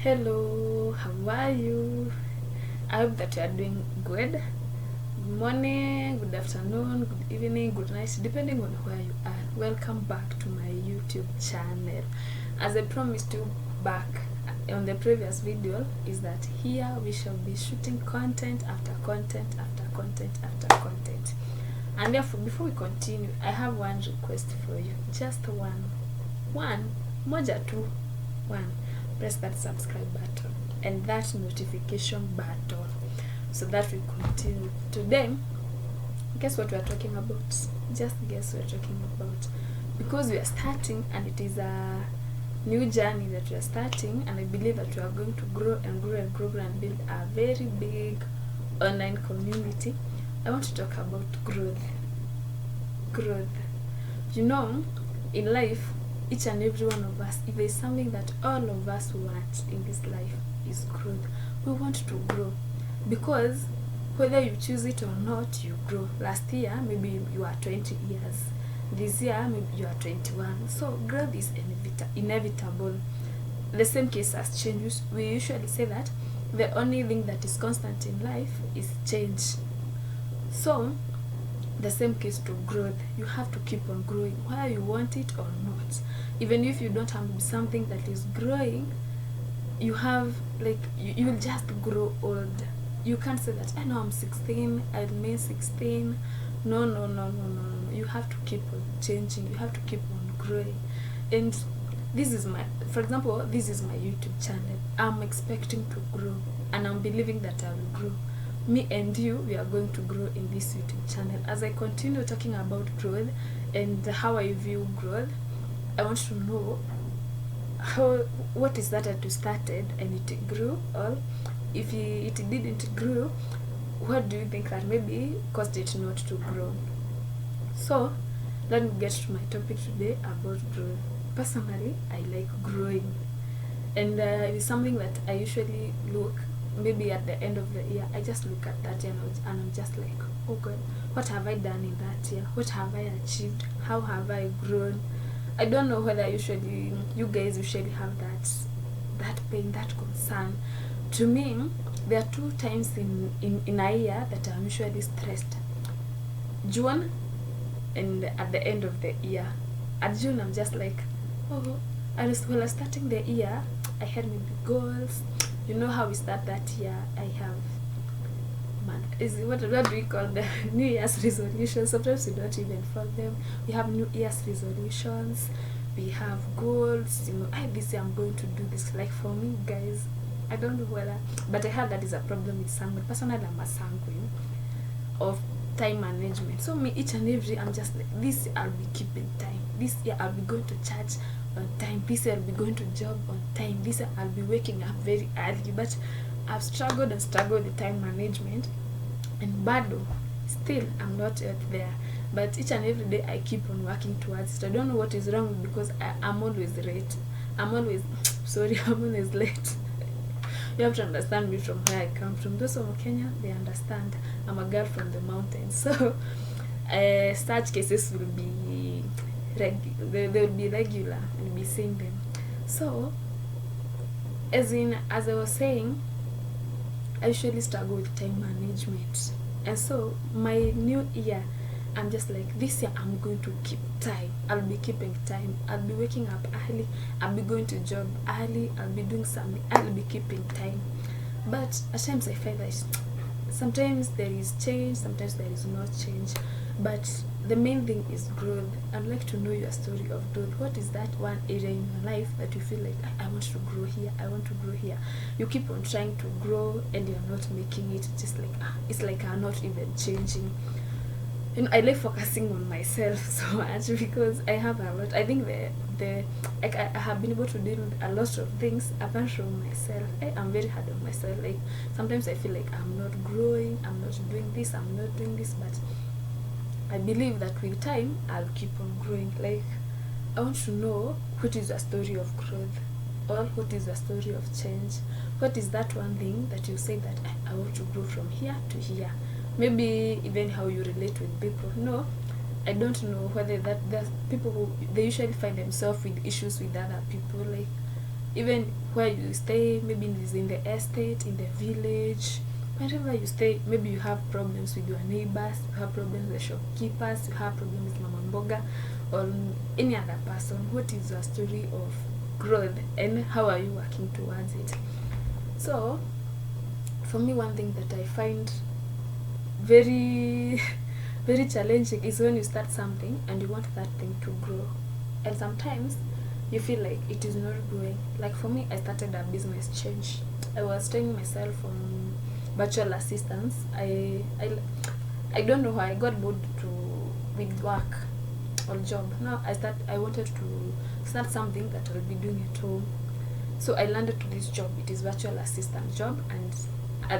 Hello, how are you? I hope that you are doing good. Good morning, good afternoon, good evening, good night, depending on where you are. Welcome back to my YouTube channel. As I promised you back on the previous video, is that here we shall be shooting content after content after content after content. And therefore, before we continue, I have one request for you. Just one, moja tu, one. Press that subscribe button and that notification button so that we continue. Today, guess what we are talking about? Just guess what we are talking about. Because we are starting, and it is a new journey that we are starting, and I believe that we are going to grow and grow and grow and build a very big online community. I want to talk about growth. You know, in life, each and every one of us, if there is something that all of us want in this life, is growth. We want to grow, because whether you choose it or not, you grow. Last year maybe you are 20 years, this year maybe you are 21. So growth is inevitable. The same case as change. We usually say that the only thing that is constant in life is change. So the same case to growth. You have to keep on growing whether you want it or not. Even if you don't have something that is growing, you have you will just grow old. You can't say that I know I'm 16, I'll remain 16. No. You have to keep on changing. You have to keep on growing. And this is for example, this is my YouTube channel. I'm expecting to grow, and I'm believing that I will grow. Me and you, we are going to grow in this YouTube channel. As I continue talking about growth and how I view growth, I want to know what is that you started and it grew, or if it didn't grow, what do you think that maybe caused it not to grow? So let me get to my topic today about growth. Personally, I like growing, and it's something that I usually look. Maybe at the end of the year, I just look at that year and I'm just like, oh God, what have I done in that year? What have I achieved? How have I grown? I don't know whether you guys usually have that pain, that concern. To me, there are 2 times in a year that I'm usually stressed. June and at the end of the year. At June, I'm just like, oh, and when I was starting the year, I had maybe goals. You know how we start that year? I have, what do we call the New Year's resolutions? Sometimes we don't even follow them. We have New Year's resolutions. We have goals. You know, this year I'm going to do this. Like for me, guys, I don't know whether, but I heard that is a problem with sanguine. Personally, I'm a sanguine of time management. So me, each and every, I'm just like, this year I'll be keeping time. This year I'll be going to church on time. This year I'll be going to job on time. This year I'll be waking up very early. But I've struggled with time management, and bado still I'm not yet there. But each and every day I keep on working towards it. I don't know what is wrong, because I'm always late. I'm always late. You have to understand me from where I come from. Those from Kenya, they understand. I'm a girl from the mountains. So such cases will be they will be regular, and be seeing them. So as I was saying, I usually struggle with time management. And so my new year, I'm just like, this year I'm going to keep time. I'll be keeping time. I'll be waking up early. I'll be going to job early. I'll be doing something. I'll be keeping time. But at times I find that sometimes there is change, sometimes there is no change. But the main thing is growth. I'd like to know your story of growth. What is that one area in your life that you feel like, I want to grow here, I want to grow here? You keep on trying to grow and you're not making it. Just like, it's like I'm not even changing. You know, I like focusing on myself so much, because I have a lot. I think I have been able to deal with a lot of things apart from myself. I'm very hard on myself. Like sometimes I feel like I'm not growing, I'm not doing this, I'm not doing this, but I believe that with time I'll keep on growing. Like I want to know, what is the story of growth, or what is the story of change? What is that one thing that you say that I want to grow from here to here? Maybe even how you relate with people. No, I don't know whether that there's people who they usually find themselves with issues with other people. Like even where you stay, maybe it is in the estate, in the village, wherever you stay. Maybe you have problems with your neighbors, you have problems with shopkeepers, you have problems with mama mboga or any other person. What is your story of growth and how are you working towards it? So for me, one thing that I find very very challenging is when you start something and you want that thing to grow, and sometimes you feel like it is not growing. Like for me, I started a business change. I was training myself on virtual assistance. I don't know how I got bored to with work or job. Now I wanted to start something that I'll be doing at home. So I landed to this job. It is virtual assistant job, and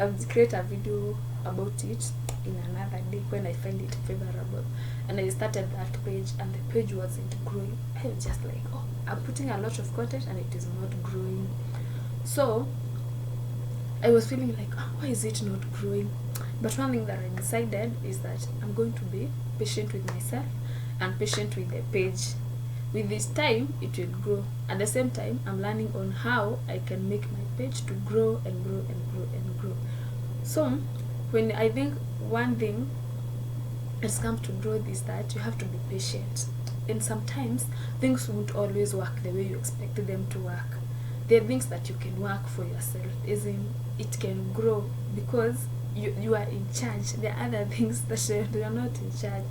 I'll create a video about it in another day when I find it favorable. And I started that page, and the page wasn't growing. I was just like, oh, I'm putting a lot of content and it is not growing. So I was feeling like, oh, why is it not growing? But one thing that I decided is that I'm going to be patient with myself and patient with the page. With this time, it will grow. At the same time, I'm learning on how I can make my page to grow and grow and grow and grow. So when I think one thing has come to growth is that you have to be patient, and sometimes things won't always work the way you expected them to work. There are things that you can work for yourself, as in it can grow because you are in charge. There are other things that you are not in charge.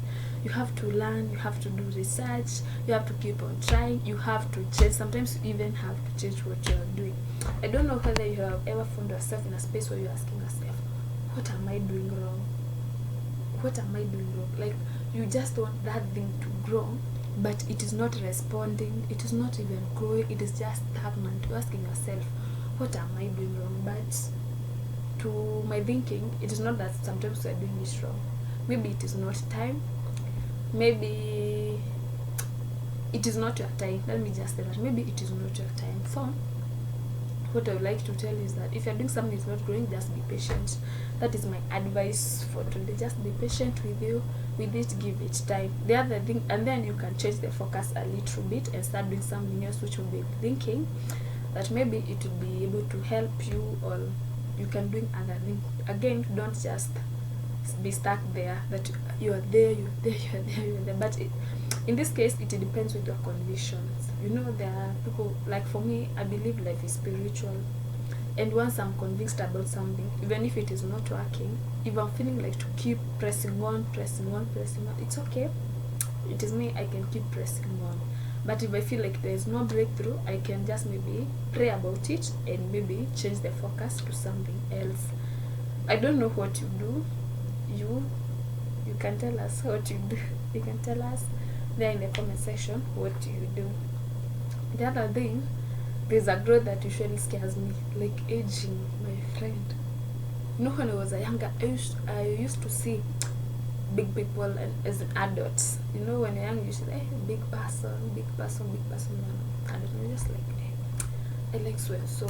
You have to learn, you have to do research, you have to keep on trying, you have to change. Sometimes you even have to change what you are doing. I don't know whether you have ever found yourself in a space where you're asking yourself, what am I doing wrong? What am I doing wrong? Like, you just want that thing to grow, but it is not responding, it is not even growing, it is just stagnant. You're asking yourself, what am I doing wrong? But to my thinking, it is not that sometimes we are doing it wrong. Maybe it is not time, maybe it is not your time. Let me just say that maybe it is not your time. So what I would like to tell you is that if you're doing something that's not growing, just be patient. That is my advice for today. Just be patient with it, give it time. The other thing, and then you can change the focus a little bit and start doing something else, which will be thinking that maybe it will be able to help you, or you can do other things. Again, don't just be stuck there, that you are there, but in this case, it depends with your conditions. You know, there are people, like for me, I believe life is spiritual, and once I'm convinced about something, even if it is not working, if I'm feeling like to keep pressing on, it's okay. It is me, I can keep pressing on. But if I feel like there is no breakthrough, I can just maybe pray about it and maybe change the focus to something else. I don't know what you do. You can tell us what you do. You can tell us there in the comment section what you do. The other thing, there's a growth that usually scares me, like aging, my friend. You know, when I was a younger, I used to see big people and as adults. You know, when you're young, you say, hey, big person. And you're just like, hey, I like so and so.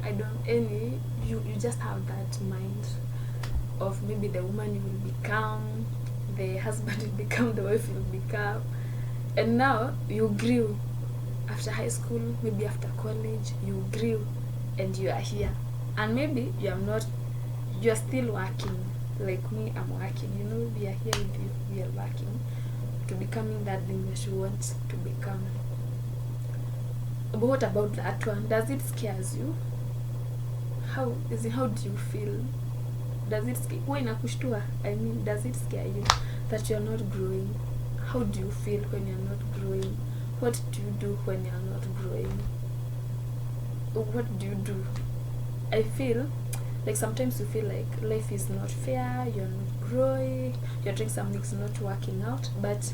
I don't any. You just have that mind of maybe the woman you will become, the husband will become, the wife will become, and now you grew after high school, maybe after college, you grew and you are here, and maybe you are still working like me. I'm working, you know, we are here with you, we are working to becoming that thing that you want to become. But what about that one? Does it scares you? How do you feel? Does it scare? I mean, does it scare you that you're not growing? How do you feel when you're not growing? What do you do when you're not growing? What do you do? I feel like sometimes you feel like life is not fair, you're not growing, you're doing something's not working out. But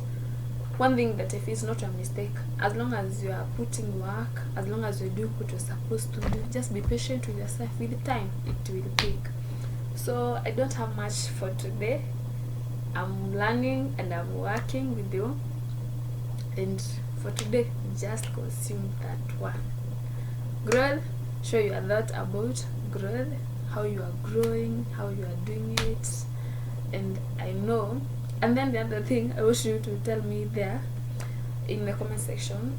one thing that I feel is not a mistake. As long as you are putting work, as long as you're doing what you're supposed to do, just be patient with yourself. With time, it will pick. So I don't have much for today. I'm learning and I'm working with you, and for today, just consume that one. Growth, show your thought about growth, how you are growing, how you are doing it, and I know. And then the other thing, I wish you to tell me there in the comment section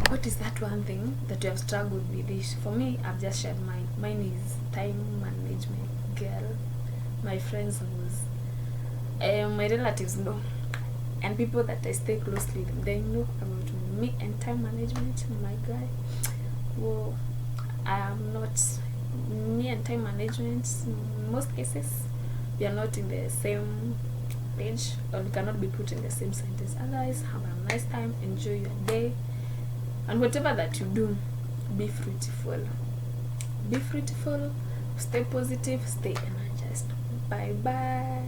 What is that one thing that you have struggled with this? For me, I've just shared mine. Mine is time management. Girl, my friends knows, my relatives know, and people that I stay closely with, they know about me and time management. My guy, whoa, I am not. Me and time management, in most cases, we are not in the same page, or we cannot be put in the same sentence. Otherwise, have a nice time, enjoy your day, and whatever that you do, be fruitful. Be fruitful, stay positive, stay energized. Bye bye.